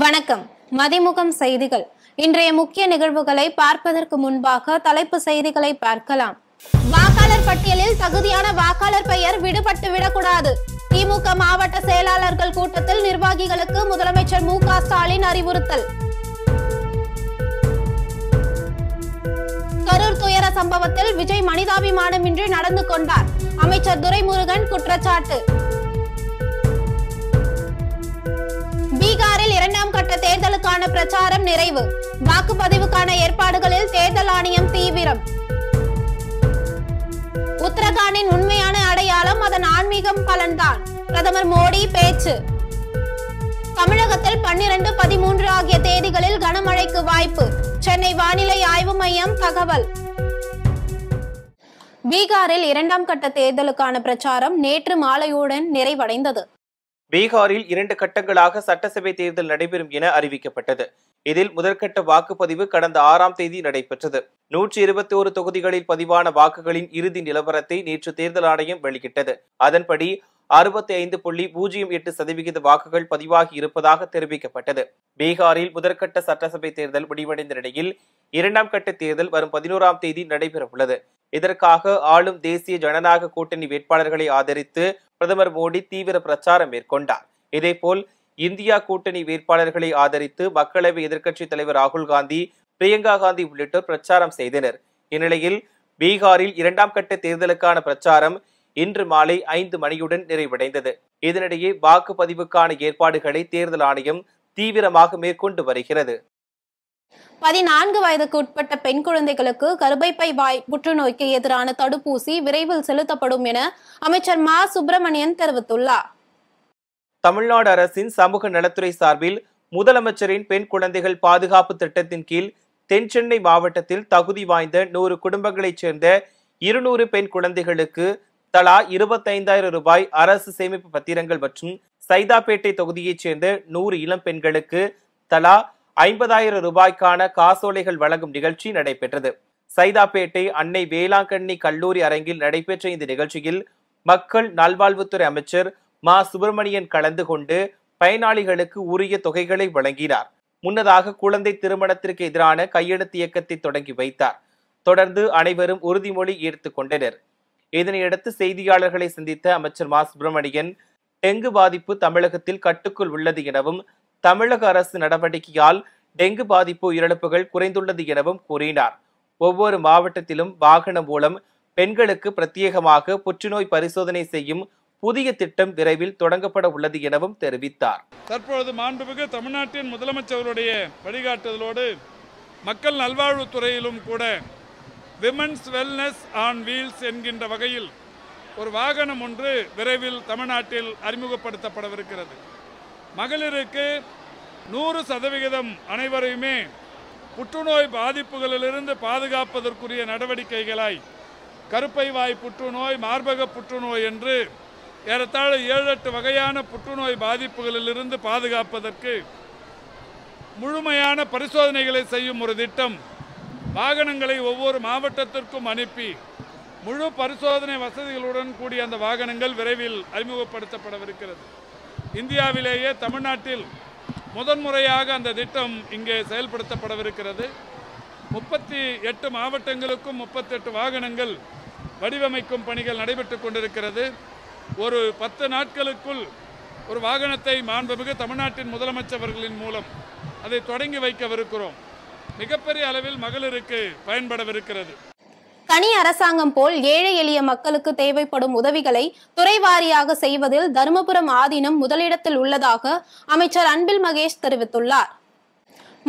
வணக்கம். மதிமுகம் செய்திகள். இன்றைய முக்கிய நிகழ்வுகளை பார்ப்பதற்கு முன்பாக தலைப்பு செய்திகளை பார்க்கலாம். வாக்காளர் பட்டியலில் தகுதியான வாக்காளர் பெயர் விடுபட்டு விடக்கூடாது. திமுக மாவட்ட செயலாளர்கள் கூட்டத்தில் நிர்வாகிகளுக்கு முதலமைச்சர் மு க ஸ்டாலின் அறிவுறுத்தல். கரூர் துயர சம்பவத்தில் விஜய் மனிதாபிமானமின்றி நடந்து கொண்டார். அமைச்சர் துரைமுருகன் குற்றச்சாட்டு. பீகாரில் இரண்டாம் கட்ட தேர்தலுக்கான பிரச்சாரம் நிறைவு. வாக்குப்பதிவுக்கான ஏற்பாடுகளில் தேர்தல் ஆணையம் தீவிரம். உத்தரகாண்டின் உண்மையான அடையாளம் அதன் ஆன்மீகம் பலன்தான். பிரதமர் மோடி பேச்சு. தமிழகத்தில் 12, 13 ஆகிய தேதிகளில் கனமழைக்கு வாய்ப்பு. சென்னை வானிலை ஆய்வு மையம் தகவல். பீகாரில் இரண்டாம் கட்ட தேர்தலுக்கான பிரச்சாரம் நேற்று மாலையுடன் நிறைவடைந்தது. பீகாரில் 2 கட்டங்களாக சட்டசபை தேர்தல் நடைபெறும் என அறிவிக்கப்பட்டது. இதில் முதற்கட்ட வாக்குப்பதிவு கடந்த 6ஆம் தேதி நடைபெற்றது. 121 தொகுதிகளில் பதிவான வாக்குகளின் இறுதி நிலவரத்தை நேற்று தேர்தல் ஆணையம் வெளியிட்டது. அதன்படி 65.08% வாக்குகள் பதிவாகி இருப்பதாக தெரிவிக்கப்பட்டது. பீகாரில் முதற்கட்ட சட்டசபை தேர்தல் முடிவடைந்த நிலையில் இரண்டாம் கட்ட தேர்தல் வரும் 11ஆம் தேதி நடைபெறவுள்ளது. இதற்காக ஆளும் தேசிய ஜனநாயக கூட்டணி வேட்பாளர்களை ஆதரித்து பிரதமர் மோடி தீவிர பிரச்சாரம் மேற்கொண்டார். இதேபோல் இந்தியா கூட்டணி வேட்பாளர்களை ஆதரித்து மக்களவை எதிர்க்கட்சித் தலைவர் ராகுல் காந்தி, பிரியங்கா காந்தி உள்ளிட்டோர் பிரச்சாரம் செய்தனர். இந்நிலையில் பீகாரில் இரண்டாம் கட்ட தேர்தலுக்கான பிரச்சாரம் இன்று மாலை 5 மணியுடன் நிறைவடைந்தது. இதனிடையே வாக்குப்பதிவுக்கான ஏற்பாடுகளை தேர்தல் ஆணையம் தீவிரமாக மேற்கொண்டு வருகிறது. 14 வயதுக்கு உட்பட்ட பெண் குழந்தைகளுக்கு கர்ப்பப்பை வாய் புற்றுநோய்க்கு எதிரான தடுப்பூசி விரைவில் செலுத்தப்படும் என அமைச்சர் மா சுப்பிரமணியன் தெரிவித்துள்ளார். தமிழ்நாடு அரசின் சமூக நலத்துறை சார்பில் முதலமைச்சரின் பெண் குழந்தைகள் பாதுகாப்பு திட்டத்தின் கீழ் தென் சென்னை மாவட்டத்தில் தகுதி வாய்ந்த 100 குடும்பங்களைச் சேர்ந்த 200 பெண் குழந்தைகளுக்கு தலா 25,000 ரூபாய் அரசு சேமிப்பு பத்திரங்கள் மற்றும் சைதாப்பேட்டை தொகுதியைச் சேர்ந்த 100 இளம் பெண்களுக்கு தலா 50,000 ரூபாய்க்கான காசோலைகள் வழங்கும் நிகழ்ச்சி நடைபெற்றது. சைதாப்பேட்டை அன்னை வேளாங்கண்ணி கல்லூரி அரங்கில் நடைபெற்ற இந்த நிகழ்ச்சியில் மக்கள் நல்வாழ்வுத்துறை அமைச்சர் மா சுப்பிரமணியன் கலந்து கொண்டு பயனாளிகளுக்கு உரிய தொகைகளை வழங்கினார். முன்னதாக குழந்தை திருமணத்திற்கு எதிரான கையெழுத்து இயக்கத்தை தொடங்கி வைத்தார். தொடர்ந்து அனைவரும் உறுதிமொழி ஏற்றுக் கொண்டனர். இதனையடுத்து செய்தியாளர்களை சந்தித்த அமைச்சர் மா சுப்பிரமணியன் டெங்கு பாதிப்பு தமிழகத்தில் கட்டுக்குள் உள்ளது எனவும் தமிழக அரசு நடவடிக்கையால் டெங்கு பாதிப்பு உயிரிழப்புகள் குறைந்துள்ளது எனவும் கூறினார். ஒவ்வொரு மாவட்டத்திலும் வாகனம் மூலம் பெண்களுக்கு பிரத்யேகமாக புற்றுநோய் பரிசோதனை செய்யும் புதிய திட்டம் விரைவில் தொடங்கப்பட உள்ளது எனவும் தெரிவித்தார். தற்பொழுது மாண்புமிகு தமிழ்நாட்டின் முதலமைச்சருடைய வழிகாட்டுதலோடு மக்கள் நல்வாழ்வுத்துறையிலும் கூட விமென்ஸ் வெல்னஸ் ஆன் வீல்ஸ் என்கின்ற வகையில் ஒரு வாகனம் ஒன்று விரைவில் தமிழ்நாட்டில் அறிமுகப்படுத்தப்படவிருக்கிறது. மகளிருக்கு 100% அனைவரையுமே புற்றுநோய் பாதிப்புகளிலிருந்து பாதுகாப்பதற்குரிய நடவடிக்கைகளாய் கருப்பை வாய் புற்றுநோய், மார்பக புற்றுநோய் என்று ஏறத்தாழ 7-8 வகையான புற்றுநோய் பாதிப்புகளிலிருந்து பாதுகாப்பதற்கு முழுமையான பரிசோதனைகளை செய்யும் ஒரு திட்டம். வாகனங்களை ஒவ்வொரு மாவட்டத்திற்கும் அனுப்பி முழு பரிசோதனை வசதிகளுடன் கூடிய அந்த வாகனங்கள் விரைவில் அறிமுகப்படுத்தப்படவிருக்கிறது. இந்தியாவிலேயே தமிழ்நாட்டில் முதன்முறையாக அந்த திட்டம் இங்கே செயல்படுத்தப்படவிருக்கிறது. 38 மாவட்டங்களுக்கும் 38 வாகனங்கள் வடிவமைக்கும் பணிகள் நடைபெற்று கொண்டிருக்கிறது. ஒரு 10 நாட்களுக்குள் ஒரு வாகனத்தை மாண்புமிகு தமிழ்நாட்டின் முதலமைச்சர்களின் மூலம் அதை தொடங்கி வைக்கவிருக்கிறோம். மிகப்பெரிய அளவில் மகளிருக்கு பயன்படவிருக்கிறது. தனி அரசாங்கம் போல் ஏழை எளிய மக்களுக்கு தேவைப்படும் உதவிகளை துறைவாரியாக செய்வதில் தருமபுரம் ஆதீனம் முதலிடத்தில் உள்ளதாக அமைச்சர் அன்பில் மகேஷ் தெரிவித்துள்ளார்.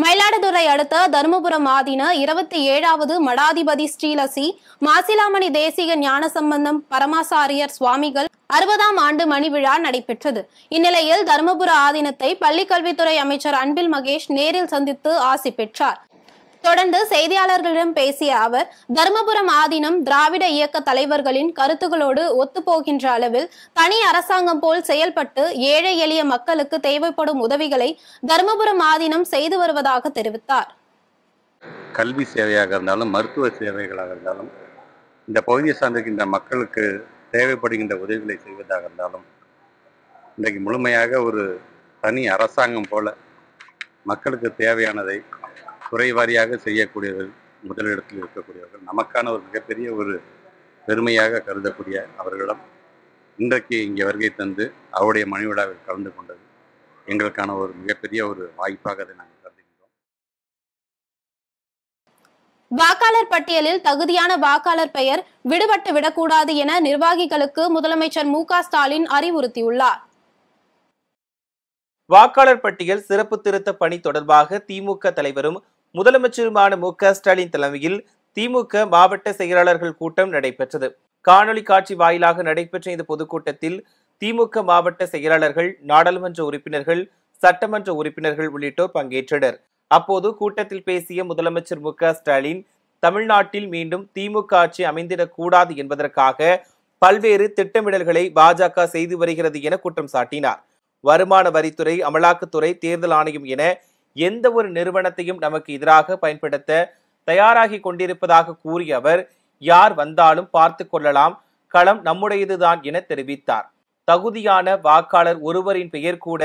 மயிலாடுதுறை அடுத்த தருமபுரம் ஆதீன 27வது மடாதிபதி ஸ்ரீலசி மாசிலாமணி தேசிக ஞானசம்பந்தம் பரமாசாரியர் சுவாமிகள் 60ஆம் ஆண்டு மணி விழா நடைபெற்றது. இந்நிலையில் தருமபுர ஆதீனத்தை பள்ளிக்கல்வித்துறை அமைச்சர் அன்பில் மகேஷ் நேரில் சந்தித்து ஆசி பெற்றார். தொடர்ந்து செய்தியாளர்களிடம் பேசிய அவர், தருமபுரம் ஆதீனம் திராவிட இயக்க தலைவர்களின் கருத்துக்களோடு ஒத்துப்போகின்ற அளவில் தனி அரசாங்கம் போல் செயல்பட்டு ஏழை எளிய மக்களுக்கு தேவைப்படும் உதவிகளை தருமபுரம் ஆதீனம் செய்து வருவதாக தெரிவித்தார். கல்வி சேவையாக இருந்தாலும் மருத்துவ சேவைகளாக இருந்தாலும் இந்த பகுதியை சார்ந்திருக்கின்ற மக்களுக்கு தேவைப்படுகின்ற உதவிகளை செய்வதாக இருந்தாலும் இன்றைக்கு முழுமையாக ஒரு தனி அரசாங்கம் போல மக்களுக்கு தேவையானதை துறை வாரியாக செய்யக்கூடியவர்கள் முதலிடத்தில் இருக்கக்கூடியவர்கள், நமக்கான ஒரு மிகப்பெரிய ஒரு பெருமையாக கருதக்கூடிய அவர்களிடம் இன்றைக்கு இங்கே வருகை தந்து அவருடைய மணி விழாவில் கலந்து கொண்டது எங்களுக்கான ஒரு மிகப்பெரிய ஒரு வாய்ப்பாக அதை நாங்கள் கருதுகிறோம். வாக்காளர் பட்டியலில் தகுதியான வாக்காளர் பெயர் விடுபட்டு விடக்கூடாது என நிர்வாகிகளுக்கு முதலமைச்சர் மு.க. ஸ்டாலின் அறிவுறுத்தியுள்ளார். வாக்காளர் பட்டியல் சிறப்பு திருத்த பணி தொடர்பாக திமுக தலைவரும் முதலமைச்சருமான மு.க. ஸ்டாலின் தலைமையில் திமுக மாவட்ட செயலாளர்கள் கூட்டம் நடைபெற்றது. காணொலி காட்சி வாயிலாக நடைபெற்ற இந்த பொதுக்கூட்டத்தில் திமுக மாவட்ட செயலாளர்கள், நாடாளுமன்ற உறுப்பினர்கள், சட்டமன்ற உறுப்பினர்கள் உள்ளிட்டோர் பங்கேற்றனர். அப்போது கூட்டத்தில் பேசிய முதலமைச்சர் மு.க. ஸ்டாலின், தமிழ்நாட்டில் மீண்டும் திமுக ஆட்சி அமைந்திடக்கூடாது என்பதற்காக பல்வேறு திட்டமிடல்களை பாஜக செய்து வருகிறது என குற்றம் சாட்டினார். வருமான வரித்துறை, அமலாக்கத்துறை, தேர்தல் ஆணையம் என எந்த ஒரு நிறுவனத்தையும் நமக்கு எதிராக பயன்படுத்த தயாராகி கொண்டிருப்பதாக கூறிய அவர், யார் வந்தாலும் பார்த்து கொள்ளலாம், களம் நம்முடையதுதான் என தெரிவித்தார். தகுதியான வாக்காளர் ஒருவரின் பெயர் கூட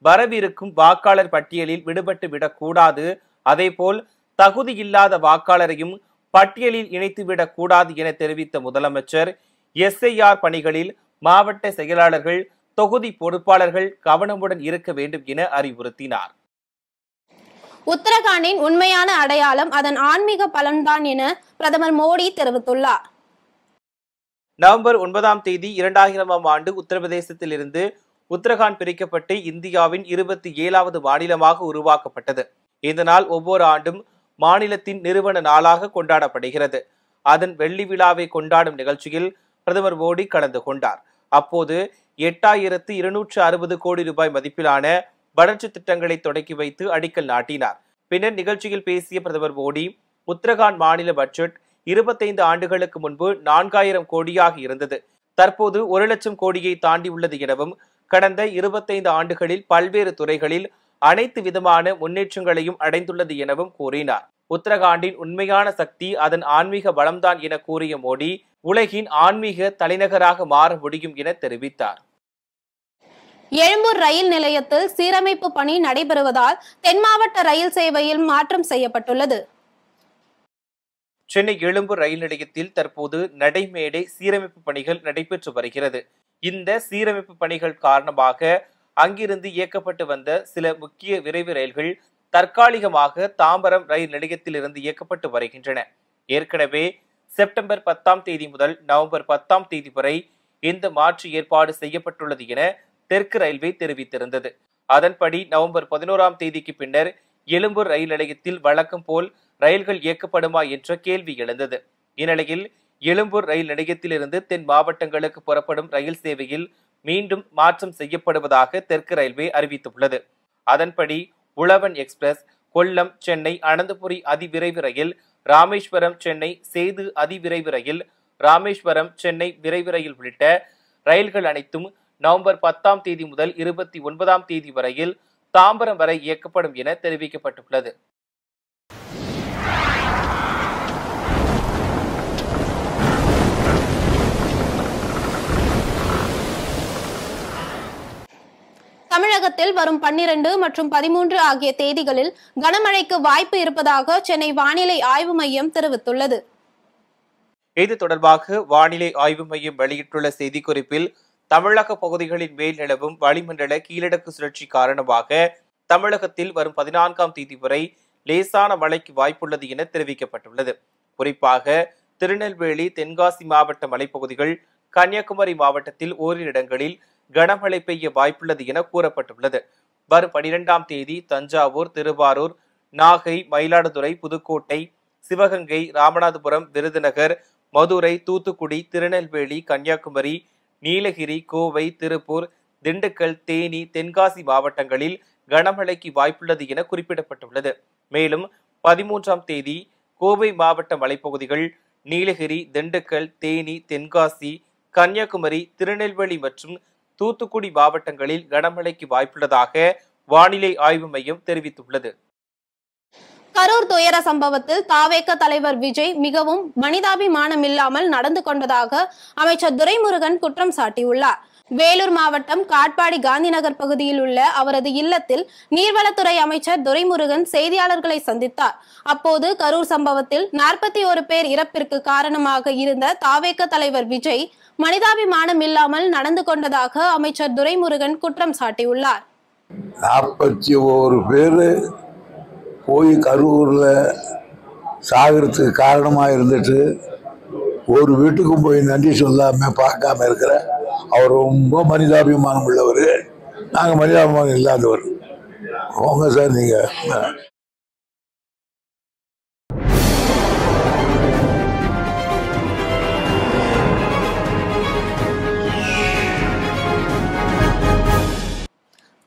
வரவிருக்கும் வாக்காளர் பட்டியலில் விடுபட்டு விடக்கூடாது, அதேபோல் தகுதியில்லாத வாக்காளரையும் பட்டியலில் இணைத்துவிடக் கூடாது என தெரிவித்த முதலமைச்சர், SIR பணிகளில் மாவட்ட செயலாளர்கள், தொகுதி பொறுப்பாளர்கள் கவனமுடன் இருக்க வேண்டும் என அறிவுறுத்தினார். உத்தரகாண்டின் உண்மையான அடையாளம் அதன் ஆன்மீக பலன்தான் என பிரதமர் மோடி தெரிவித்துள்ளார். நவம்பர் 9ஆம் தேதி 2000ஆம் ஆண்டு உத்தரப்பிரதேசத்தில் இருந்து உத்தரகாண்ட் பிரிக்கப்பட்டு இந்தியாவின் 27வது மாநிலமாக உருவாக்கப்பட்டது. இந்த நாள் ஒவ்வொரு ஆண்டும் மாநிலத்தின் நிறுவன நாளாக கொண்டாடப்படுகிறது. அதன் வெள்ளி விழாவை கொண்டாடும் நிகழ்ச்சியில் பிரதமர் மோடி கலந்து கொண்டார். அப்போது 8260 கோடி ரூபாய் மதிப்பிலான வளர்ச்சி திட்டங்களை தொடக்கி வைத்து அடிக்கல் நாட்டினார். பின்னர் நிகழ்ச்சியில் பேசிய பிரதமர் மோடி, உத்தரகாண்ட் மாநில பட்ஜெட் 25 ஆண்டுகளுக்கு முன்பு 4000 கோடியாக இருந்தது, தற்போது 1 லட்சம் கோடியை தாண்டியுள்ளது எனவும், கடந்த 25 ஆண்டுகளில் பல்வேறு துறைகளில் அனைத்து விதமான முன்னேற்றங்களையும் அடைந்துள்ளது எனவும் கூறினார். உத்தரகாண்டின் உண்மையான சக்தி அதன் ஆன்மீக பலம்தான் என கூறிய மோடி, உலகின் ஆன்மீக தலைநகராக மாற முடியும் என தெரிவித்தார். எழும்பூர் ரயில் நிலையத்தில் சீரமைப்பு பணி நடைபெறுவதால் தென் மாவட்ட ரயில் சேவையில் மாற்றம் செய்யப்பட்டுள்ளது. சென்னை எழும்பூர் ரயில் நிலையத்தில் தற்போது நடைமேடை சீரமைப்பு பணிகள் நடைபெற்று வருகிறது. இந்த சீரமைப்பு பணிகள் காரணமாக அங்கிருந்து இயக்கப்பட்டு வந்த சில முக்கிய விரைவு ரயில்கள் தற்காலிகமாக தாம்பரம் ரயில் நிலையத்தில் இருந்து இயக்கப்பட்டு வருகின்றன. ஏற்கனவே செப்டம்பர் 10ஆம் தேதி முதல் நவம்பர் 10ஆம் தேதி வரை இந்த மாற்று ஏற்பாடு செய்யப்பட்டுள்ளது என தெற்கு ரயில்வே தெரிவித்திருந்தது. அதன்படி நவம்பர் 11ஆம் தேதிக்கு பின்னர் எழும்பூர் ரயில் நிலையத்தில் வழக்கம் போல் ரயில்கள் இயக்கப்படுமா என்ற கேள்வி எழுந்தது. இந்நிலையில் எழும்பூர் ரயில் நிலையத்திலிருந்து தென் மாவட்டங்களுக்கு புறப்படும் ரயில் சேவையில் மீண்டும் மாற்றம் செய்யப்படுவதாக தெற்கு ரயில்வே அறிவித்துள்ளது. அதன்படி உழவன் எக்ஸ்பிரஸ், கொல்லம் சென்னை அனந்தபுரி அதிவிரைவு ரயில், ராமேஸ்வரம் சென்னை சேது அதிவிரைவு ரயில், ராமேஸ்வரம் சென்னை விரைவு ரயில் உள்ளிட்ட ரயில்கள் அனைத்தும் நவம்பர் 10ஆம் தேதி முதல் 29ஆம் தேதி வரையில் தாம்பரம் வரை இயக்கப்படும் என தெரிவிக்கப்பட்டுள்ளது. தமிழகத்தில் வரும் 12 மற்றும் 13 ஆகிய தேதிகளில் கனமழைக்கு வாய்ப்பு இருப்பதாக சென்னை வானிலை ஆய்வு மையம் தெரிவித்துள்ளது. இது தொடர்பாக வானிலை ஆய்வு மையம் வெளியிட்டுள்ள செய்திக்குறிப்பில், தமிழக பகுதிகளின் மேல் நிலவும் வளிமண்டல கீழடுக்கு சுழற்சி காரணமாக தமிழகத்தில் வரும் 14ஆம் தேதி வரை லேசான மழைக்கு வாய்ப்புள்ளது என தெரிவிக்கப்பட்டுள்ளது. குறிப்பாக திருநெல்வேலி, தென்காசி மாவட்ட மலைப்பகுதிகள், கன்னியாகுமரி மாவட்டத்தில் ஓரிரு இடங்களில் கனமழை பெய்ய வாய்ப்புள்ளது என கூறப்பட்டுள்ளது. வரும் 12ஆம் தேதி தஞ்சாவூர், திருவாரூர், நாகை, மயிலாடுதுறை, புதுக்கோட்டை, சிவகங்கை, ராமநாதபுரம், விருதுநகர், மதுரை, தூத்துக்குடி, திருநெல்வேலி, கன்னியாகுமரி, நீலகிரி, கோவை, திருப்பூர், திண்டுக்கல், தேனி, தென்காசி மாவட்டங்களில் கனமழைக்கு வாய்ப்புள்ளது என குறிப்பிடப்பட்டுள்ளது. மேலும் 13ஆம் தேதி கோவை மாவட்ட மலைப்பகுதிகள், நீலகிரி, திண்டுக்கல், தேனி, தென்காசி, கன்னியாகுமரி, திருநெல்வேலி மற்றும் தூத்துக்குடி மாவட்டங்களில் கனமழைக்கு வாய்ப்புள்ளதாக வானிலை ஆய்வு மையம் தெரிவித்துள்ளது. கரூர் துயர சம்பவத்தில் தாவேக தலைவர் விஜய் மிகவும் மனிதாபிமானம் இல்லாமல் நடந்து கொண்டதாக அமைச்சர் துரைமுருகன் குற்றம் சாட்டியுள்ளார். வேலூர் மாவட்டம் காட்பாடி காந்திநகர் பகுதியில் உள்ள அவரது இல்லத்தில் நீர்வளத்துறை அமைச்சர் துரைமுருகன் செய்தியாளர்களை சந்தித்தார். அப்போது கரூர் சம்பவத்தில் 41 பேர் இறப்பிற்கு காரணமாக இருந்த தாவேக தலைவர் விஜய் மனிதாபிமானம் இல்லாமல் நடந்து கொண்டதாக அமைச்சர் துரைமுருகன் குற்றம் சாட்டியுள்ளார். 41 பேர் போய் கரூர்ல சாகிறதுக்கு காரணமா இருந்துட்டு ஒரு வீட்டுக்கும் போய் நன்றி சொல்லாம பார்க்காம இருக்கிற அவர் ரொம்ப மனிதாபிமானம் உள்ளவர். நாங்கள் மனிதாபிமானம் இல்லாதவர். போங்க சார் நீங்க.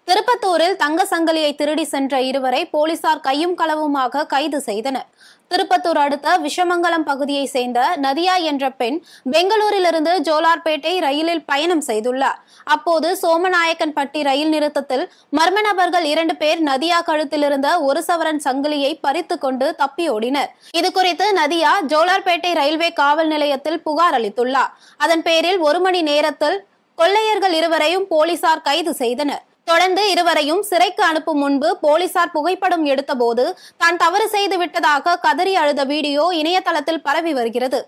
திருப்பத்தூரில் தங்க சங்கிலியை திருடி சென்ற இருவரை போலீசார் கையும் களவுமாக கைது செய்தனர். திருப்பத்தூர் அடுத்த விஷமங்கலம் பகுதியை சேர்ந்த நதியா என்ற பெண் பெங்களூரிலிருந்து ஜோலார்பேட்டை ரயிலில் பயணம் செய்துள்ளார். அப்போது சோமநாயக்கன்பட்டி ரயில் நிறுத்தத்தில் மர்ம நபர்கள் 2 பேர் நதியா கழுத்தில் இருந்த 1 சவரன் சங்கிலியை பறித்து கொண்டு தப்பி ஓடினர். இதுகுறித்து நதியா ஜோலார்பேட்டை ரயில்வே காவல் நிலையத்தில் புகார் அளித்துள்ளார். அதன் பேரில் 1 மணி நேரத்தில் கொள்ளையர்கள் இருவரையும் போலீசார் கைது செய்தனர். தொடர்ந்து இருவரையும் சிறைக்கு அனுப்பும் முன்பு போலீசார் புகைப்படம் எடுத்தபோது தான் தவறு செய்து விட்டதாக கதறி அழுத வீடியோ இணையதளத்தில் பரவி வருகிறது.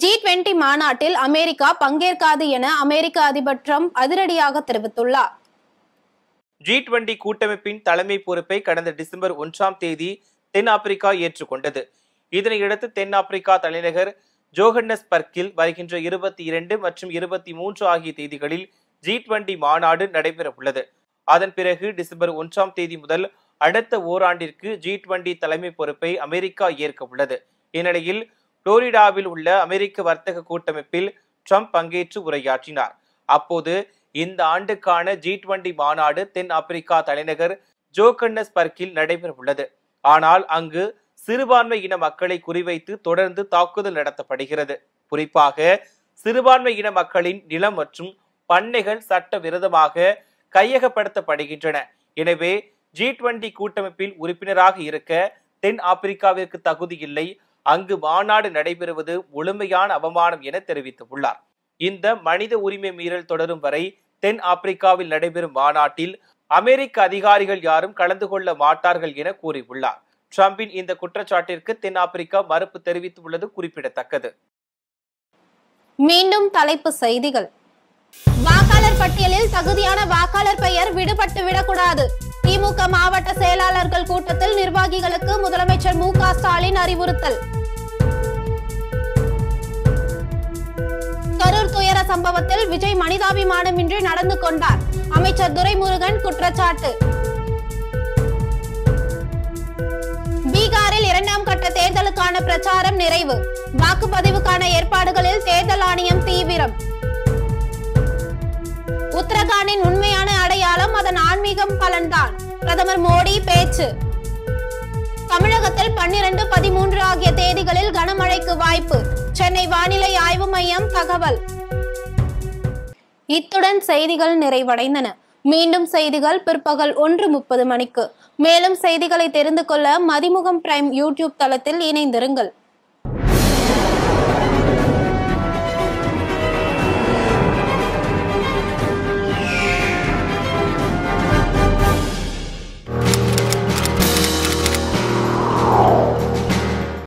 G20 மாநாட்டில் அமெரிக்கா பங்கேற்காது என அமெரிக்க அதிபர் டிரம்ப் அதிரடியாக தெரிவித்துள்ளார். G20 கூட்டமைப்பின் தலைமை பொறுப்பை கடந்த டிசம்பர் 1ஆம் தேதி தென்னாப்பிரிக்கா ஏற்றுக்கொண்டது. இதனையடுத்து தென்னாப்பிரிக்கா தலைநகர் ஜோஹன்னஸ்பர்க்கில் வருகின்ற 22 மற்றும் 23 ஆகிய தேதிகளில் G20 மாநாடு நடைபெற உள்ளது. அதன் பிறகு டிசம்பர் 1ஆம் தேதி முதல் அடுத்த ஓராண்டிற்கு G20 தலைமை பொறுப்பை அமெரிக்கா ஏற்க உள்ளது. இந்நிலையில் புளோரிடாவில் உள்ள அமெரிக்க வர்த்தக கூட்டமைப்பில் ட்ரம்ப் பங்கேற்று உரையாற்றினார். அப்போது இந்த ஆண்டுக்கான G20 மாநாடு தென் ஆப்பிரிக்கா தலைநகர் ஜோகன்னஸ்பர்க்கில் நடைபெற உள்ளது. ஆனால் அங்கு சிறுபான்மை இன மக்களை குறிவைத்து தொடர்ந்து தாக்குதல் நடத்தப்படுகிறது. குறிப்பாக சிறுபான்மை இன மக்களின் நிலம் மற்றும் பண்ணைகள் சட்ட விரோதமாக கையகப்படுத்தப்படுகின்றன. எனவே G20 கூட்டமைப்பில் உறுப்பினராக இருக்க தென் ஆப்பிரிக்காவிற்கு தகுதி இல்லை. அங்கு மாநாடு நடைபெறுவது முழுமையான அவமானம் என தெரிவித்துள்ளார். இந்த மனித உரிமை மீறல் தொடரும் வரை தென் ஆப்பிரிக்காவில் நடைபெறும் மாநாட்டில் அமெரிக்க அதிகாரிகள் யாரும் கலந்து கொள்ள மாட்டார்கள் என கூறியுள்ளார். ட்ரம்பின் இந்த குற்றச்சாட்டிற்கு தென் ஆப்பிரிக்கா மறுப்பு தெரிவித்துள்ளது குறிப்பிடத்தக்கது. மீண்டும் தலைப்பு செய்திகள். வாக்காளர் பட்டியலில் தகுதியான வாக்காளர் பெயர் விடுபட்டு விடக்கூடாது. திமுக மாவட்ட செயலாளர்கள் கூட்டத்தில் நிர்வாகிகளுக்கு முதலமைச்சர் மு.க. ஸ்டாலின் அறிவுறுத்தல். கரூர் துயர சம்பவத்தில் விஜய் மனிதாபிமானமின்றி நடந்து கொண்டார். அமைச்சர் துரைமுருகன் குற்றச்சாட்டு. பீகாரில் 2ஆம் கட்ட தேர்தலுக்கான பிரச்சாரம் நிறைவு. வாக்குப்பதிவுக்கான ஏற்பாடுகளில் தேர்தல் ஆணையம் தீவிரம். உத்தரகாண்டின் உண்மையான அடையாளம் அதன் ஆன்மீகம் பலன்தான். பிரதமர் மோடி பேச்சு. தமிழகத்தில் 12, 13 ஆகிய தேதிகளில் கனமழைக்கு வாய்ப்பு. சென்னை வானிலை ஆய்வு மையம் தகவல். இத்துடன் செய்திகள் நிறைவடைந்தன. மீண்டும் செய்திகள் பிற்பகல் 1:30 மணிக்கு. மேலும் செய்திகளை தெரிந்து கொள்ள மதிமுகம் பிரைம் யூடியூப் தளத்தில் இணைந்திருங்கள்.